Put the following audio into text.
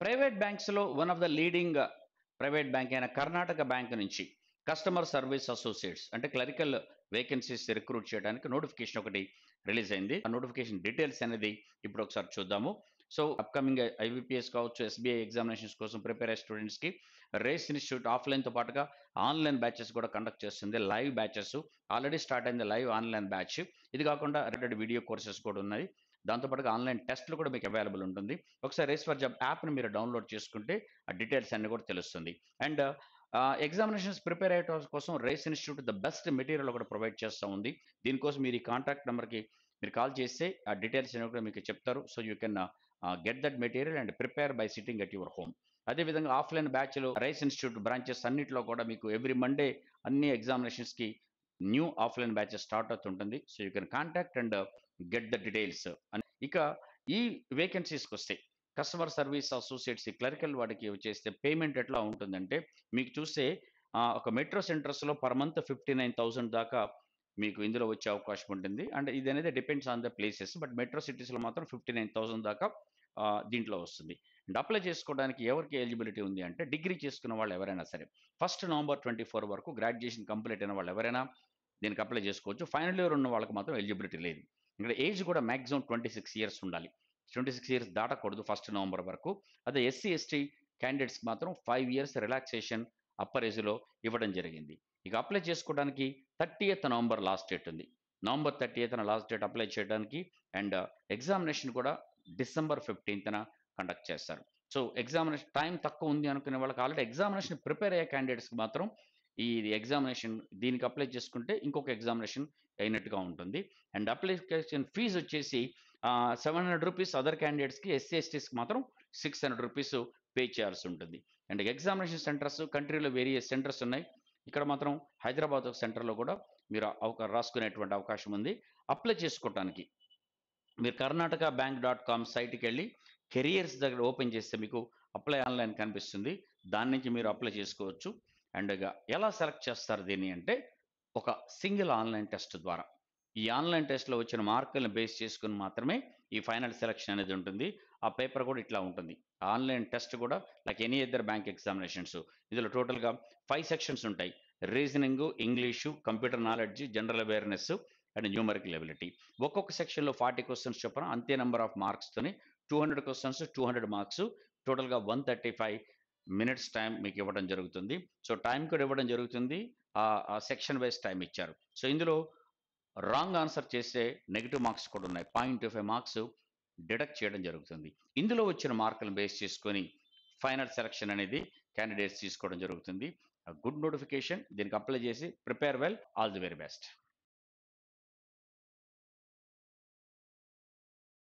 Private బ్యాంక్స్లో one of the leading private bank అయిన Karnataka bank నుంచి కస్టమర్ సర్వీస్ అసోసియేట్స్ అంటే క్లరికల్ వేకెన్సీస్ రిక్రూట్ చేయడానికి నోటిఫికేషన్ ఒకటి రిలీజ్ అయింది. ఆ నోటిఫికేషన్ డీటెయిల్స్ అనేది ఇప్పుడు ఒకసారి చూద్దాము. సో అప్కమింగ్ ఐబీపీఎస్ కావచ్చు, ఎస్బీఐ ఎగ్జామినేషన్స్ కోసం ప్రిపేర్ అయ్యే స్టూడెంట్స్కి రేస్ ఇన్స్టిట్యూట్ ఆఫ్లైన్తో పాటుగా ఆన్లైన్ బ్యాచెస్ కూడా కండక్ట్ చేస్తుంది. లైవ్ బ్యాచెస్ ఆల్రెడీ స్టార్ట్ అయింది, లైవ్ ఆన్లైన్ బ్యాచ్. ఇది కాకుండా రిలేటెడ్ వీడియో కోర్సెస్ కూడా ఉన్నాయి. దాంతోపాటుగా ఆన్లైన్ టెస్ట్లు కూడా మీకు అవైలబుల్ ఉంటుంది. ఒకసారి రేస్ ఫర్ జాబ్ యాప్ని మీరు డౌన్లోడ్ చేసుకుంటే ఆ డీటెయిల్స్ అన్ని కూడా తెలుస్తుంది. అండ్ ఎగ్జామినేషన్స్ ప్రిపేర్ అయ్యే కోసం Race institute the best material కూడా ప్రొవైడ్ చేస్తూ ఉంది. దీనికోసం మీరు ఈ కాంటాక్ట్ నెంబర్కి మీరు కాల్ చేస్తే ఆ డీటెయిల్స్ అనేవి కూడా మీకు చెప్తారు. So you can get that material and prepare by sitting at your home. అదేవిధంగా ఆఫ్లైన్ బ్యాచ్లు రైస్ ఇన్స్టిట్యూట్ బ్రాంచెస్ అన్నింటిలో కూడా మీకు ఎవ్రీ మండే అన్ని ఎగ్జామినేషన్స్కి న్యూ ఆఫ్లైన్ బ్యాచెస్ స్టార్ట్ అవుతుంటుంది. So you can contact and get the details. ఇక ఈ వేకెన్సీస్కి వస్తే కస్టమర్ సర్వీస్ అసోసియేట్స్ క్లరికల్ వాటికి వచ్చేస్తే పేమెంట్ ఎట్లా ఉంటుందంటే మీకు చూస్తే ఒక మెట్రో సెంటర్స్లో పర్ మంత్ 59,000 దాకా మీకు ఇందులో వచ్చే అవకాశం ఉంటుంది. అండ్ ఇది అనేది depends on the places, but metro సిటీస్లో మాత్రం 59,000 దాకా దీంట్లో వస్తుంది. అండ్ అప్లై చేసుకోవడానికి ఎవరికి ఎలిజిబిలిటీ ఉంది అంటే డిగ్రీ చేసుకున్న వాళ్ళు ఎవరైనా సరే 1 నవంబర్ 2024 వరకు గ్రాడ్యుయేషన్ కంప్లీట్ అయిన వాళ్ళు ఎవరైనా దీనికి అప్లై చేసుకోవచ్చు. ఫైనల్ ఇయర్ ఉన్న వాళ్ళకి మాత్రం ఎలిజిబిలిటీ లేదు. ఇక్కడ ఏజ్ కూడా మ్యాక్సిమం 26 ఇయర్స్ ఉండాలి. 26 ఇయర్స్ దాటకూడదు 1 నవంబర్ వరకు. అదే ఎస్సీ ఎస్టీ క్యాండిడేట్స్కి మాత్రం 5 ఇయర్స్ రిలాక్సేషన్ అప్పర్ ఏజ్లో ఇవ్వడం జరిగింది. ఇక అప్లై చేసుకోవడానికి 30th నవంబర్ లాస్ట్ డేట్ ఉంది. November 30th last date apply చేయడానికి. అండ్ ఎగ్జామినేషన్ కూడా డిసెంబర్ 15th కండక్ట్ చేస్తారు. సో ఎగ్జామినేషన్ టైం తక్కువ ఉంది అనుకునే వాళ్ళకి ఆల్రెడీ ఎగ్జామినేషన్ ప్రిపేర్ అయ్యే క్యాండిడేట్స్కి మాత్రం ఈ ఎగ్జామినేషన్ దీనికి అప్లై చేసుకుంటే ఇంకొక ఎగ్జామినేషన్ అయినట్టుగా ఉంటుంది. అండ్ అప్లికేషన్ ఫీజు వచ్చేసి 700 రూపీస్ అదర్ క్యాండిడేట్స్కి, ఎస్సీ ఎస్టీస్కి మాత్రం 600 రూపీస్ పే చేయాల్సి ఉంటుంది. అండ్ ఎగ్జామినేషన్ సెంటర్స్ కంట్రీలో వేరియస్ సెంటర్స్ ఉన్నాయి. ఇక్కడ మాత్రం హైదరాబాద్ ఒక సెంటర్లో కూడా మీరు రాసుకునేటువంటి అవకాశం ఉంది. అప్లై చేసుకోవడానికి మీరు కర్ణాటక బ్యాంక్ .com సైట్కి వెళ్ళి కెరియర్స్ దగ్గర ఓపెన్ చేస్తే మీకు అప్లై ఆన్లైన్ కనిపిస్తుంది. దాని నుంచి మీరు అప్లై చేసుకోవచ్చు. అండ్ ఎలా సెలెక్ట్ చేస్తారు దీన్ని అంటే ఒక సింగిల్ ఆన్లైన్ టెస్ట్ ద్వారా. ఈ ఆన్లైన్ టెస్ట్లో వచ్చిన మార్కులను బేస్ చేసుకుని మాత్రమే ఈ ఫైనల్ సెలక్షన్ అనేది ఉంటుంది. ఆ పేపర్ కూడా ఇట్లా ఉంటుంది. ఆన్లైన్ టెస్ట్ కూడా like any other bank examinations. ఇందులో టోటల్గా 5 సెక్షన్స్ ఉంటాయి. Reasoning, English, computer knowledge, general awareness and numerical ability. ఒక్కొక్క సెక్షన్లో 40 క్వశ్చన్స్ చొప్పున అంతే నెంబర్ ఆఫ్ మార్క్స్తోని 200 క్వశ్చన్స్, 200 మార్క్స్, టోటల్గా 135 మినిట్స్ టైం మీకు ఇవ్వడం జరుగుతుంది. సో టైం కూడా ఇవ్వడం జరుగుతుంది. ఆ సెక్షన్ వైజ్ టైం ఇచ్చారు. సో ఇందులో రాంగ్ ఆన్సర్ చేస్తే నెగిటివ్ మార్క్స్ కూడా ఉన్నాయి. 0.25 మార్క్స్ డిడక్ట్ చేయడం జరుగుతుంది. ఇందులో వచ్చిన మార్కులను బేస్ చేసుకొని ఫైనల్ సెలక్షన్ అనేది క్యాండిడేట్స్ తీసుకోవడం జరుగుతుంది. Good notification. దీనికి అప్లై చేసి prepare well. All the very best.